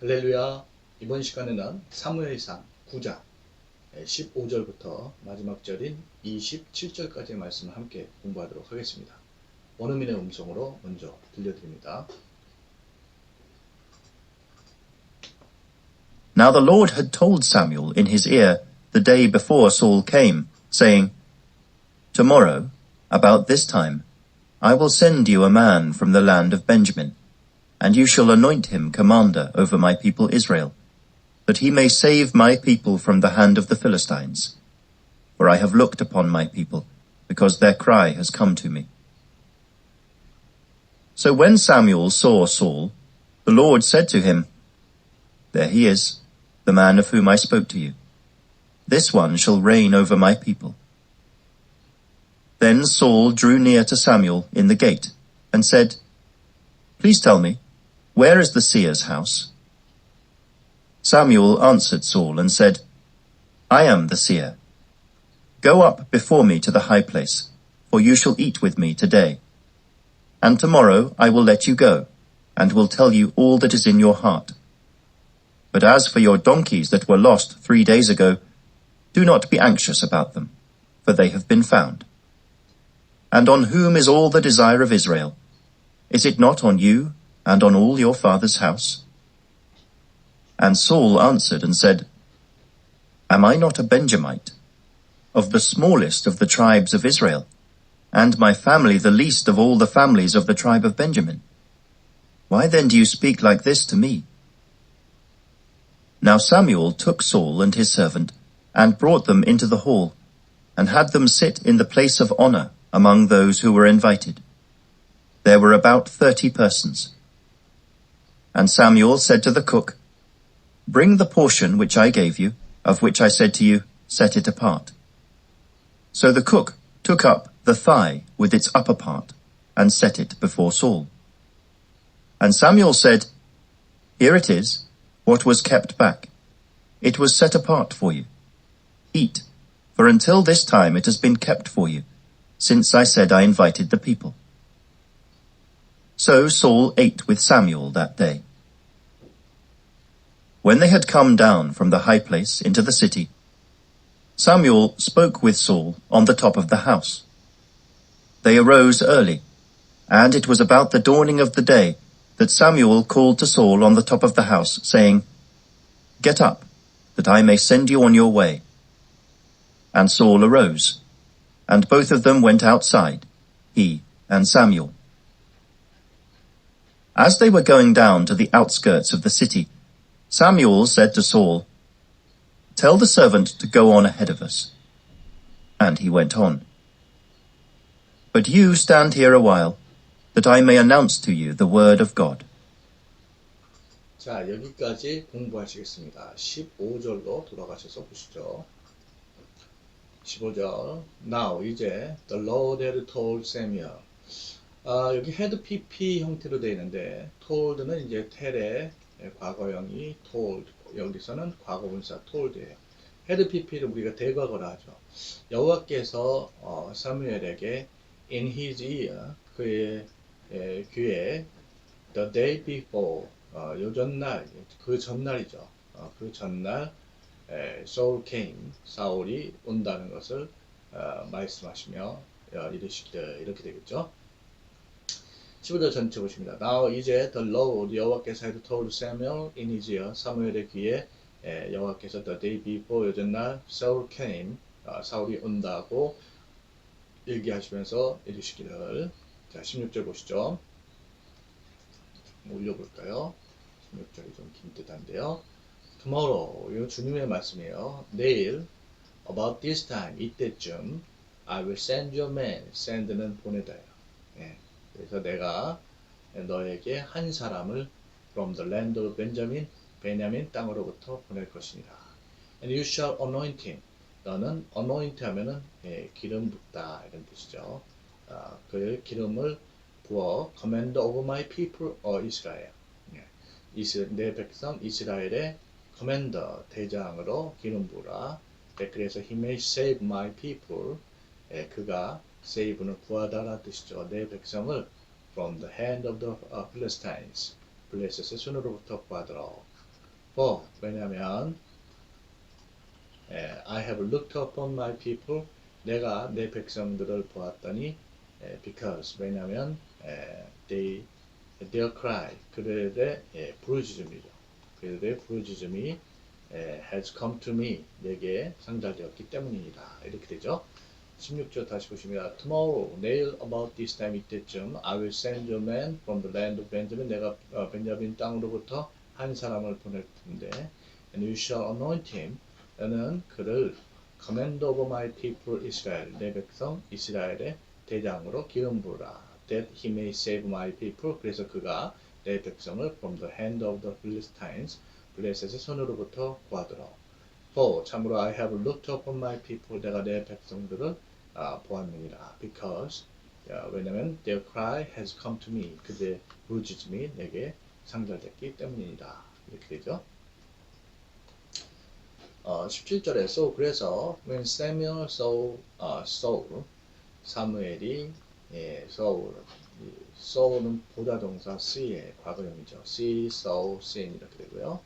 할렐루야. 이번 시간에는 사무엘상 9장 15절부터 마지막 절인 27절까지의 말씀을 함께 공부하도록 하겠습니다. 원어민의 음성으로 먼저 들려드립니다. Now the Lord had told Samuel in his ear the day before Saul came, saying, Tomorrow, about this time, I will send you a man from the land of Benjamin, and you shall anoint him commander over my people Israel, that he may save my people from the hand of the Philistines. For I have looked upon my people, because their cry has come to me. So when Samuel saw Saul, the Lord said to him, There he is, the man of whom I spoke to you. This one shall reign over my people. Then Saul drew near to Samuel in the gate, and said, Please tell me, where is the seer's house? Samuel answered Saul and said, I am the seer. Go up before me to the high place, for you shall eat with me today. And tomorrow I will let you go, and will tell you all that is in your heart. But as for your donkeys that were lost 3 days ago, do not be anxious about them, for they have been found. And on whom is all the desire of Israel? Is it not on you, and on all your father's house? And Saul answered and said, Am I not a Benjamite, of the smallest of the tribes of Israel, and my family the least of all the families of the tribe of Benjamin? Why then do you speak like this to me? Now Samuel took Saul and his servant, and brought them into the hall, and had them sit in the place of honor among those who were invited. There were about 30 persons. And Samuel said to the cook, Bring the portion which I gave you, of which I said to you, Set it apart. So the cook took up the thigh with its upper part, and set it before Saul. And Samuel said, Here it is, what was kept back. It was set apart for you. Eat, for until this time it has been kept for you, since I said I invited the people. So Saul ate with Samuel that day. When they had come down from the high place into the city, Samuel spoke with Saul on the top of the house. They arose early, and it was about the dawning of the day that Samuel called to Saul on the top of the house, saying, Get up, that I may send you on your way. And Saul arose, and both of them went outside, he and Samuel. As they were going down to the outskirts of the city, Samuel said to Saul, Tell the servant to go on ahead of us. And he went on. But you stand here a while, that I may announce to you the word of God. 자, 여기까지 공부하시겠습니다. 15절로 돌아가셔서 보시죠. 15절. Now, 이제 the Lord had told Samuel. 여기 had pp 형태로 되어 있는데 told는 이제 tell의 과거형이 told, 여기서는 과거분사 told예요. had pp를 우리가 대과거라 하죠. 여호와께서 사무엘에게 in his ear, 그의 귀에 the day before, 요전날, 그 전날이죠. 그 전날 Saul came, 사울이 온다는 것을 말씀하시며 이르시기를, 이렇게 되겠죠. 15절 전체 보십니다. Now 이제 the Lord, 여호와께서 had told Samuel in his ear, 사무엘의 귀에 여호와께서 the day before, 요전날 Saul came, 사울이 온다고 얘기하시면서 이르시기를. 자, 16절 보시죠. 올려볼까요? 16절이 좀 긴 듯한데요. Tomorrow, 이거 주님의 말씀이에요. 내일, about this time, 이때쯤, I will send your man. send는 보내다예요. 예. 그래서 내가 너에게 한 사람을 from the land of Benjamin, 베냐민 땅으로부터 보낼 것입니다. And you shall anoint him. 너는 anoint 하면은 기름 붓다 이런 뜻이죠. 그 기름을 부어 commander over my people, Israel. 내 백성 이스라엘의 commander, 대장으로 기름 부으라. 그래서 he may save my people. 그가 save는 구하다라는 뜻이죠. 내 백성을 from the hand of the Philistines, 블레셋의 손으로부터 구하도록. 왜냐면 I have looked upon my people. 내가 내 백성들을 보았더니 because 왜냐면 their cry 그들의 부르짖음이죠. 그들의 부르짖음이 has come to me 내게 상달되었기 때문이다. 이렇게 되죠. 16절 다시 보시면 tomorrow 내일 about this time 이때쯤 I will send a man from the land of Benjamin 내가 벤자민 땅으로부터 한 사람을 보낼 텐데 and you shall anoint him 너는 그를 commander over my people Israel 내 백성 이스라엘의 대장으로 기름 부으라 that he may save my people 그래서 그가 내 백성을 from the hand of the Philistines 블레셋의 손으로부터 구하더라. For 참으로 I have looked upon my people 내가 내 백성들을 보았느니라. Because 왜냐면 their cry has come to me 그들의 부르짖음이 내게 상달됐기 때문이다. 이렇게 되죠. 17절에 so 그래서 when Samuel saw Saul 사무엘이 Saul은 보다 동사 see의 과거형이죠. see, saw, seen 이렇게 되고요.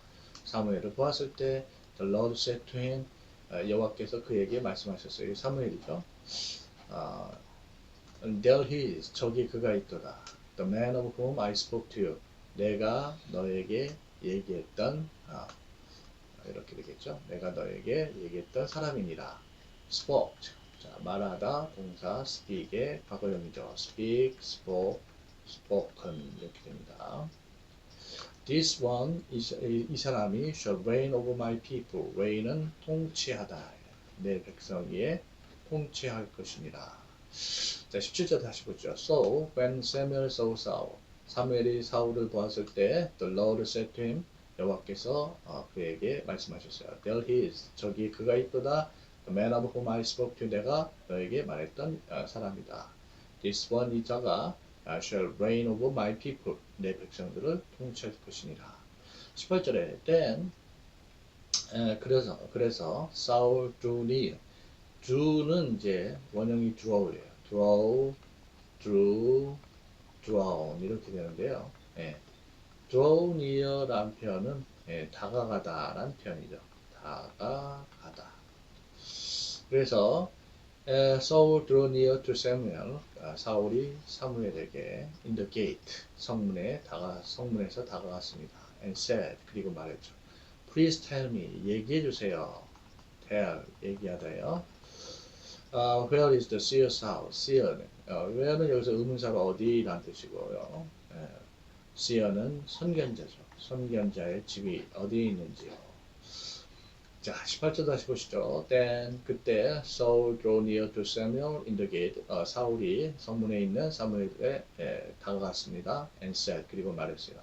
사무엘을 보았을 때 the Lord said to him 여호와께서 그에게 말씀하셨어요. 이 사무엘이죠. There he is. 저기 그가 있도다. The man of whom I spoke to you. 내가 너에게 얘기했던 이렇게 되겠죠. 내가 너에게 얘기했던 사람이니라. spoke. 자, 말하다 동사 speak의 과거형이죠. speak, spoke, spoken 이렇게 됩니다. This one 이 사람이 shall reign over my people. reign은 통치하다. 내 백성 위에 통치할 것이니라. 자, 17절 다시 보죠. So when Samuel saw Saul, 사무엘이 사울을 보았을 때, the Lord said to him, 여호와께서 그에게 말씀하셨어요. There he is. 저기 그가 있도다. The man of whom I spoke to 내가 너에게 말했던 사람이다. This one 이 자가 shall reign over my people. 내 백성들을 통치할 것이니라. 18절에 then 그래서 Saul drew near. drew는 이제 원형이 draw예요. drew, drawn 이렇게 되는데요. draw near라는 표현은 다가가다라는 표현이죠. 다가가다. 그래서 Saul drew near to Samuel. 사울이 사무엘에게 in the gate 성문에서 다가갔습니다. And said 그리고 말했죠. Please tell me 얘기해 주세요. tell 얘기하다요. Where is the seer's house? seer는 where는 여기서 의문사로 어디라는 뜻이고요. seer는 선견자죠. 선견자의 집이 어디에 있는지요. 자, 18절 다시 보시죠. Then 그때 Saul drew near to Samuel in the gate. 사울이 성문에 있는 사무엘에 다가갔습니다. And said 그리고 말했어요.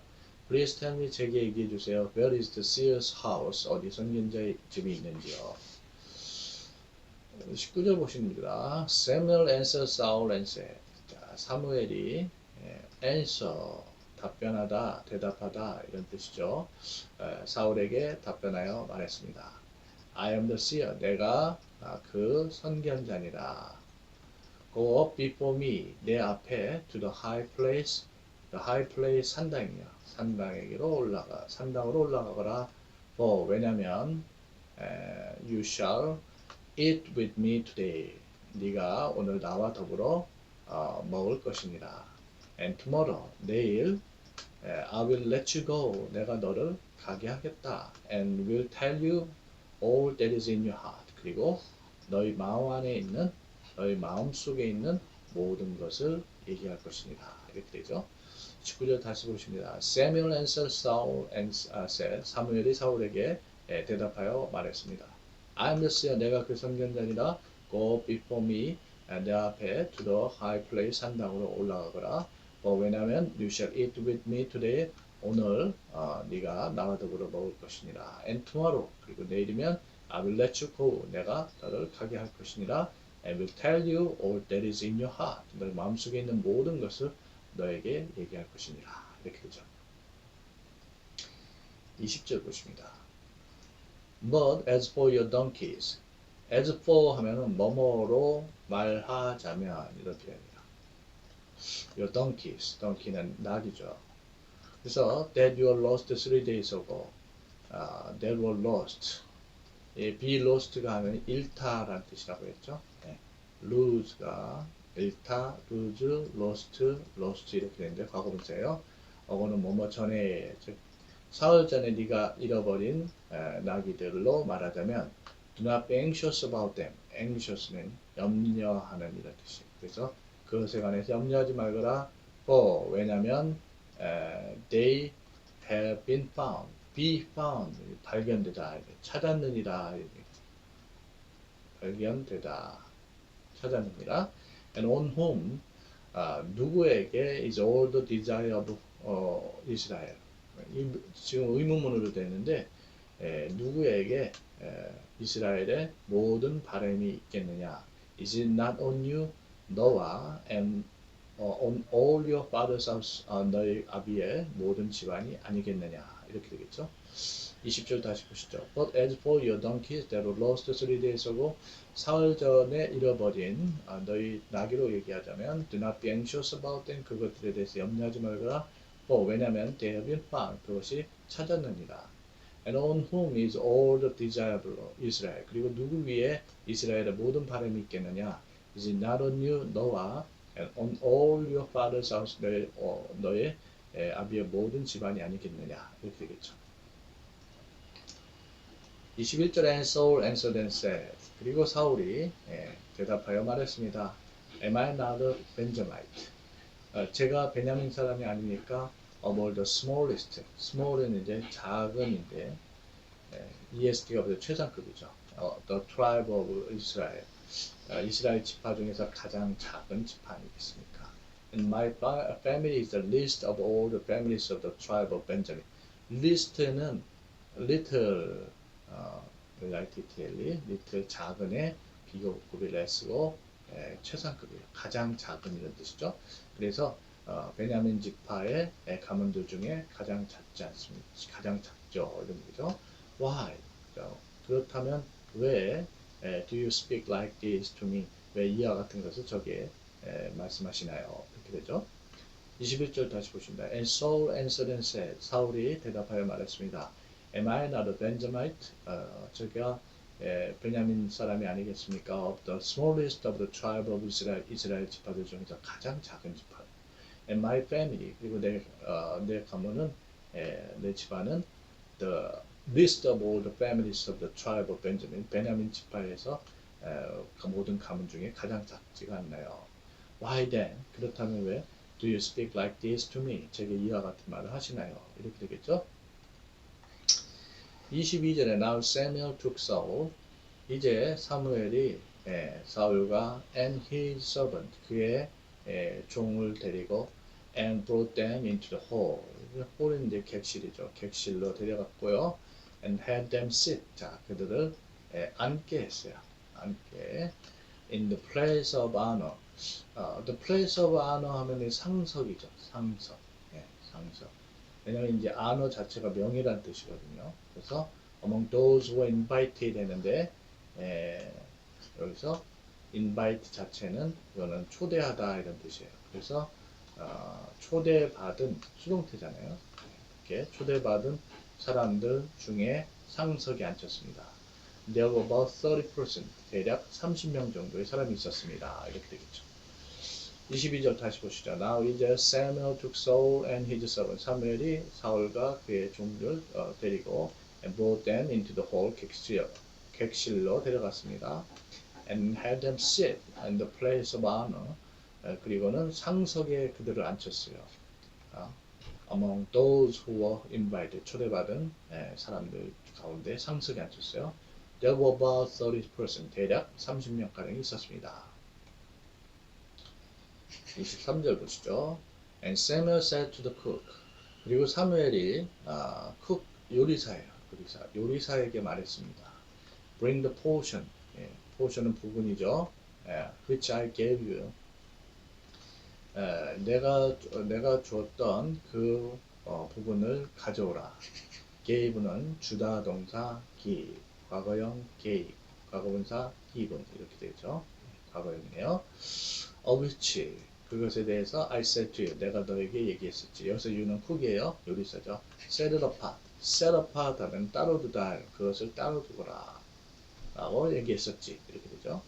Please tell me 제게 얘기해 주세요. Where is the seer's house? 어디 선견자의 집이 있는지요. 19절 보십니다. Samuel answered Saul and said. 자, 사무엘이 answer 답변하다, 대답하다 이런 뜻이죠. 사울에게 답변하여 말했습니다. I am the seer. 내가 그 선견자니라. Go up before me. 내 앞에 to the high place. The high place 산당이요. 산당으로 올라가거라. For 왜냐면 you shall eat with me today. 네가 오늘 나와 더불어 먹을 것이니라. And tomorrow 내일 I will let you go. 내가 너를 가게 하겠다. And will tell you all that is in your heart. 그리고 너희 마음 안에 있는, 너희 마음 속에 있는 모든 것을 얘기할 것이니라. 이렇게 되죠. 19절 다시 보십니다. Samuel answered Saul and said. 사무엘이 사울에게 대답하여 말했습니다. I am the seer. 내가 그 선견자니라. Go before me. 내 앞에 to the high place 산당으로 올라가거라. 왜냐하면 you shall eat with me today. 오늘 네가 나와 더불어 먹을 것이니라. And tomorrow 그리고 내일이면 I will let you go. 내가 너를 가게 할 것이니라. And will tell you all that is in your heart. 너의 마음속에 있는 모든 것을 너에게 얘기할 것이니라. 이렇게 되죠. 20절 보십니다. But as for your donkeys. as for 하면은 뭐뭐로 말하자면 이런 표현이에요. Your donkeys. donkey는 낙이죠. 그래서 that you lost 3 days ago. that were lost. 예, be lost가 하면 잃다라는 뜻이라고 했죠. 예, lose가 잃다, lose, lost, lost 이렇게 되는데 과거분사예요. 어거는 뭐뭐 전에, 즉 사흘 전에 네가 잃어버린 나귀들로 말하자면 do not be anxious about them. anxious는 염려하는 이런 뜻이에요. 그래서 그것에 관해서 염려하지 말거라. 왜냐면 they have been found. be found. 발견되다. 찾았느니라. 발견되다. 찾았느니라. and on whom 누구에게 is all the desire of Israel. 지금 의문문으로 되어 있는데 누구에게 이스라엘의 모든 바람이 있겠느냐? Is it not on you? 너와 and on all your father's house, 너희 아비의 모든 집안이 아니겠느냐? 이렇게 되겠죠. 20절 다시 보시죠. But as for your donkeys that were lost 3 days ago, 사흘 전에 잃어버린 너희 나귀로 얘기하자면 do not be anxious about them. 그것들에 대해서 염려하지 말거라. 왜냐하면 they have been found. 그것이 찾았느니라. And on whom is all the desire of Israel. 그리고 누구 위에 이스라엘의 모든 바람이 있겠느냐? Is it not on you? 너와 and on all your father's house. 너의 아비의 모든 집안이 아니겠느냐? 이렇게 되겠죠. 21절에 and Saul answered and said. 그리고 사울이 대답하여 말했습니다. Am I not a Benjamite? 제가 베냐민 사람이 아니니까 among the smallest. small은 이제 작은인데 EST가 최상급이죠. The tribe of Israel. 이스라엘 지파 중에서 가장 작은 지파 아니겠습니까? And my family is the least of all the families of the tribe of Benjamin. list는 little LITTLE little 작은의 비교급이 less고 최상급이에요. 가장 작은 이런 뜻이죠. 그래서 베냐민 지파의 가문들 중에 가장 작지 않습니다. 가장 작죠. 이런 얘기죠. Why? 그렇다면 왜 do you speak like this to me? 왜 이와 같은 것을 저게 말씀하시나요? 이렇게 되죠. 21절 다시 보십니다. And Saul answered and said. 사울이 대답하여 말했습니다. Am I not a Benjamite? 저가 베냐민 사람이 아니겠습니까? Of the smallest of the tribe of Israel. 이스라엘 지파들 중에서 가장 작은 지파. And my family. 그리고 내 가문은 내 집안은 the least of all the families of the tribe of Benjamin. 베냐민 지파에서 모든 가문 중에 가장 작지가 않나요? Why then? 그렇다면 왜 do you speak like this to me? 제게 이와 같은 말을 하시나요? 이렇게 되겠죠? 22절에 Now Samuel took Saul. 이제 사무엘이 사울과 and his servant 그의 종을 데리고 and brought them into the hall. hall은 이제 객실이죠. 객실로 데려갔고요. and had them sit. 자, 그들을 앉게 했어요. 앉게. in the place of honor. the place of honor 하면 상석이죠. 상석. 상석. 왜냐면 이제 honor 자체가 명예란 뜻이거든요. 그래서 among those who were invited 했는데 여기서 invite 자체는 이거는 초대하다 이런 뜻이에요. 그래서 초대받은 수동태잖아요. 이렇게 초대받은 사람들 중에 상석에 앉혔습니다. There were about 30%, 대략 30명 정도의 사람이 있었습니다. 이렇게 되겠죠. 22절 다시 보시죠. Now 이제 Samuel took Saul and his servant. 사무엘이 사울과 그의 종들 데리고 and brought them into the hall, 객실로 데려갔습니다. And had them sit in the place of honor. 그리고는 상석에 그들을 앉혔어요. Among those who were invited, 초대받은 사람들 가운데 상석에 앉혔어요. There were about 30%, 대략 30명가량이 있었습니다. 23절 보시죠. And Samuel said to the cook. 그리고 사무엘이 요리사예요. 요리사에게 말했습니다. Bring the portion. portion은 부분이죠. Which I gave you. 내가 주었던 그 부분을 가져오라. gave는 주다 동사 give, 과거형 gave, 과거분사 given 이렇게 되죠. 과거형이네요. of which 그것에 대해서 I said to you 내가 너에게 얘기했었지. 여기서 you는 쿡이에요. 요리사죠. set it apart. set apart 하면 따로 두다 할 그것을 따로 두거라 라고 얘기했었지. 이렇게 되죠.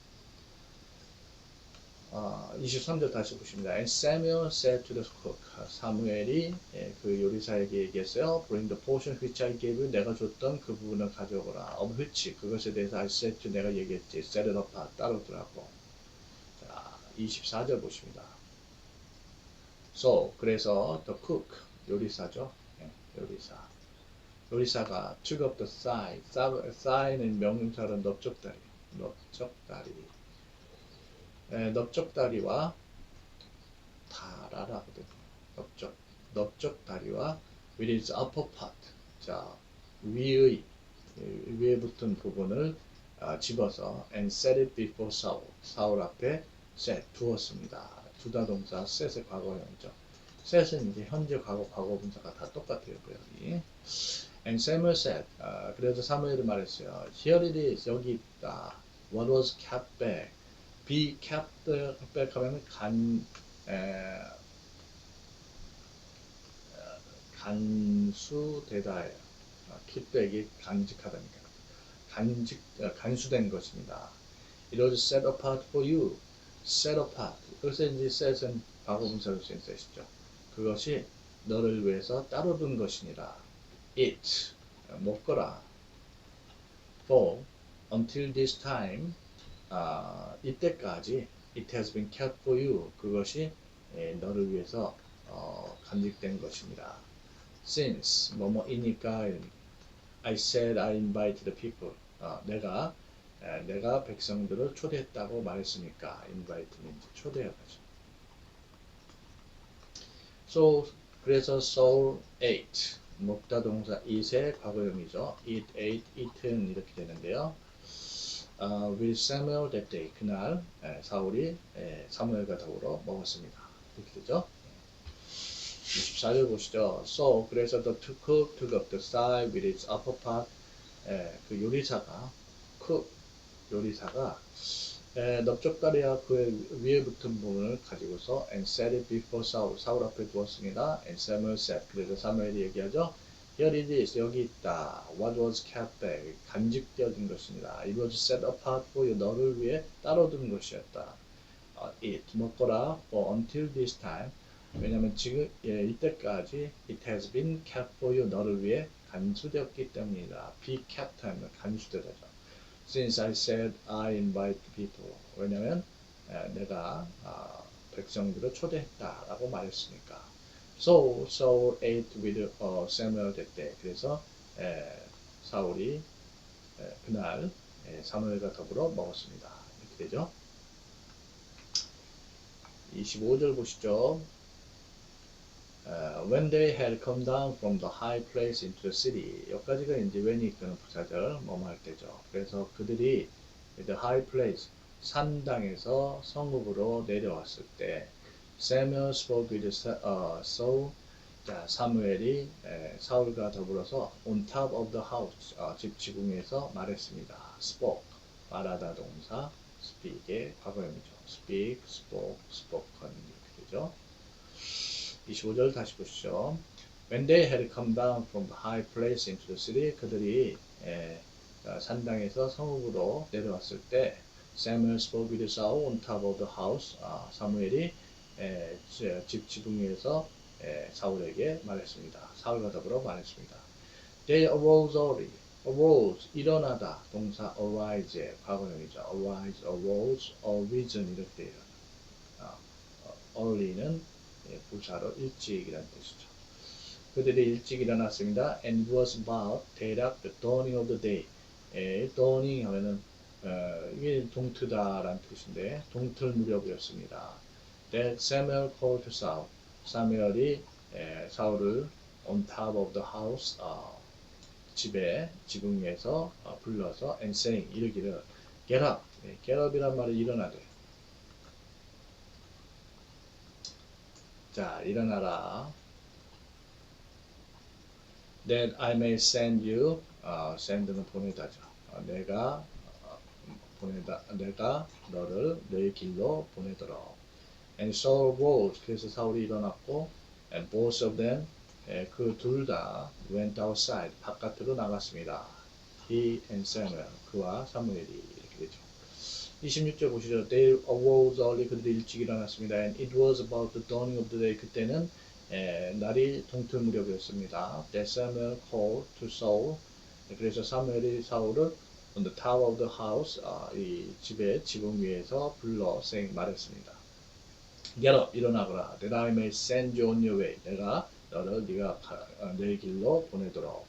23절 다시 보십니다. And Samuel said to the cook. 사무엘이 그 요리사에게 얘기했어요. Bring the portion which I gave you. 내가 줬던 그 부분을 가져오거라. Of which 그것에 대해서 I said to 내가 얘기했지. Set it apart. 따로 두라고. 자, 24절 보십니다. So 그래서 the cook 요리사죠. 요리사. 요리사가 took up the thigh. thigh는 명사로 넓적다리. 넓적다리. 넓적다리와 다라라거든요. 넓적다리와 with its upper part. 자, 위에 붙은 부분을 집어서 and set it before Saul. 사울 앞에 set 두었습니다. 두다 동사 set의 과거형이죠. set은 이제 현재 과거 과거분사가 다 똑같아요. 여기. And Samuel said. 그래서 사무엘이 말했어요. Here it is. 여기 있다. What was kept back? be kept back 하면 간수되다예요. keep back이 간직하다니까. 간수된 것입니다. It was set apart for you. set apart. 그래서 이제 set은 과거분사로 쓰인 set이죠. 그것이 너를 위해서 따로 둔 것이니라. It. 먹거라. For until this time. 이때까지 it has been kept for you. 그것이 너를 위해서 간직된 것입니다. Since 뭐뭐이니까 I said I invited the people. 내가 백성들을 초대했다고 말했으니까 invite는 초대하죠. So 그래서 Saul ate. 먹다 동사 eat의 과거형이죠. eat, ate, eaten 이렇게 되는데요. with Samuel that day. 그날 사울이 사무엘과 더불어 먹었습니다. 이렇게 되죠. 24절 보시죠. So 그래서 the cook took up the thigh with its upper part. 그 요리사가 넓적다리와 그 위에 붙은 부분을 가지고서 and set it before Saul. 사울 앞에 두었습니다. And Samuel said. 그래서 사무엘이 얘기하죠. Here it is. 여기 있다. What was kept back. 간직되어진 것입니다. It was set apart for you. 너를 위해 따로 둔 것이었다. It. 먹거라. For until this time. 왜냐하면 지금 이때까지 it has been kept for you. 너를 위해 간수되었기 때문이다. be kept 하면 간수되다죠. Since I said I invite people. 왜냐하면 내가 백성들을 초대했다라고 말했으니까. So Saul ate with Samuel that day. 그래서 사울이 그날 사무엘과 더불어 먹었습니다. 이렇게 되죠. 25절 보시죠. When they had come down from the high place into the city. 여기까지가 이제 when이 이끄는 부사절 뭐뭐 할 때죠. 그래서 그들이 the high place 산당에서 성읍으로 내려왔을 때 Samuel spoke with Saul. 자, 사무엘이 사울과 더불어서 on top of the house 집 지붕에서 말했습니다. spoke 말하다 동사 speak의 과거형이죠. speak, spoke, spoken 이렇게 되죠. 25절 다시 보시죠. When they had come down from the high place into the city. 그들이 산당에서 성읍으로 내려왔을 때 Samuel spoke with Saul on top of the house. 사무엘이 집 지붕 위에서 사울에게 말했습니다. 사울과 더불어 말했습니다. They arose early. arose 일어나다 동사 arise의 과거형이죠. arise, arose, arisen 이렇게 돼요. early는 부사로 일찍이라는 뜻이죠. 그들이 일찍 일어났습니다. And it was about 대략 the dawning of the day. dawning 하면은 이게 동트다라는 뜻인데 동틀 무렵이었습니다. That Samuel called to Saul. 사무엘이 사울을 on top of the house 집에 지붕 위에서 불러서 and saying 이르기를 get up. get up이란 말은 일어나래. 자, 일어나라. That I may send you. send는 보내다죠. 내가 너를 너의 길로 보내도록. And Saul rose. 그래서 사울이 일어났고, and both of them 그 둘 다 went outside, 바깥으로 나갔습니다. He and Samuel, 그와 사무엘이 이렇게 되죠. 26절 보시죠. They arose early, 그들이 일찍 일어났습니다. And it was about the dawning of the day, 그때는 날이 동틀 무렵이었습니다. That Samuel called to Saul, 그래서 사무엘이 사울을 on the top of the house, 이 집의 지붕 위에서 불러 말했습니다. Get up, 일어나거라. That I may send you on your way. 내가 너를 네가 내 길로 보내도록.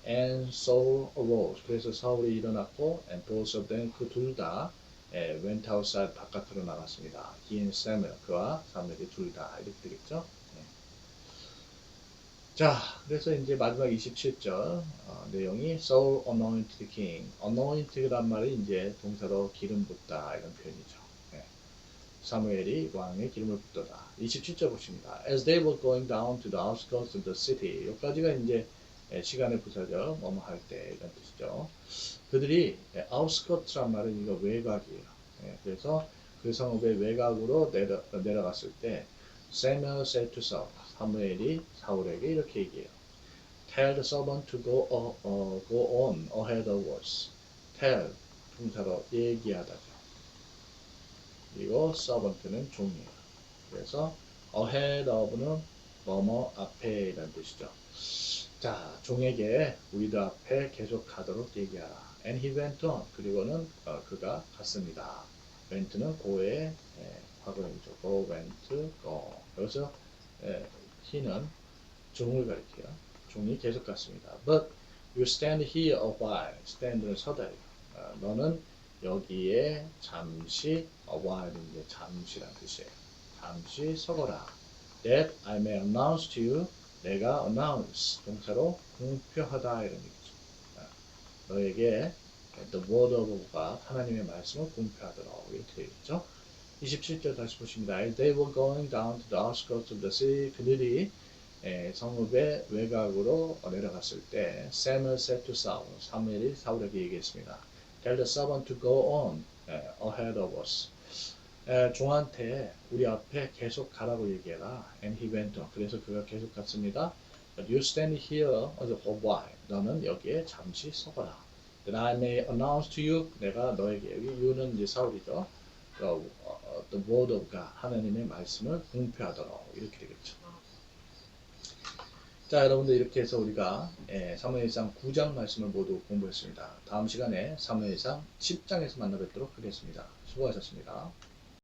And Saul arose. 그래서 사울이 일어났고, and both of them, 그 둘 다 went outside, 바깥으로 나갔습니다. He and Samuel, 그와 사무엘이 둘 다 이렇게 되겠죠. 네. 자, 그래서 이제 마지막 27절 내용이 Saul anointed king. anointed란 말이 이제 동사로 기름 붓다 이런 표현이죠. 네. 사무엘이 왕의 기름을 붓더라. 27절 보십니다. As they were going down to the outskirts of the city. 여기까지가 이제 시간의 부사죠. 뭐뭐 할 때 이런 뜻이죠. 그들이 outskirts란 말은 이거 외곽이에요. 그래서 그 성읍의 외곽으로 내려갔을 때 Samuel said to Saul, 사무엘이 사울에게 이렇게 얘기해요. Tell the servant to go on ahead of us. Tell, 동사로 얘기하다죠. 그리고 servant는 종이에요. 그래서 ahead of는 뭐뭐 앞에 이란 뜻이죠. 자, 종에게 우리들 앞에 계속 가도록 얘기하라. And he went on. 그리고는 그가 갔습니다. went는 go의 과거형이죠. go, went, go. 여기서 he는 종을 가리켜요. 종이 계속 갔습니다. But you stand here a while. stand는 서다예요. 너는 여기에 잠시 a while은 이제 잠시란 뜻이에요. 잠시 서거라. That I may announce to you. 내가 announce 동사로 공표하다 이런 얘기죠. 너에게 the word of God 하나님의 말씀을 공표하도록 이렇게 되겠죠. 27절 다시 보십니다. As they were going down to the outskirts of the city, 그들이 성읍의 외곽으로 내려갔을 때 Samuel said to Saul, 사무엘이 사울에게 얘기했습니다. Tell the servant to go on ahead of us. 종한테 우리 앞에 계속 가라고 얘기해라. And he went on. 그래서 그가 계속 갔습니다. But you stand here a while. 너는 여기에 잠시 서거라. That I may announce to you. 내가 너에게, 여기 you는 이제 사울이죠. The word of God. 하나님의 말씀을 공표하도록. 이렇게 되겠죠. 자, 여러분들 이렇게 해서 우리가 사무엘상 9장 말씀을 모두 공부했습니다. 다음 시간에 사무엘상 10장에서 만나 뵙도록 하겠습니다. 수고하셨습니다.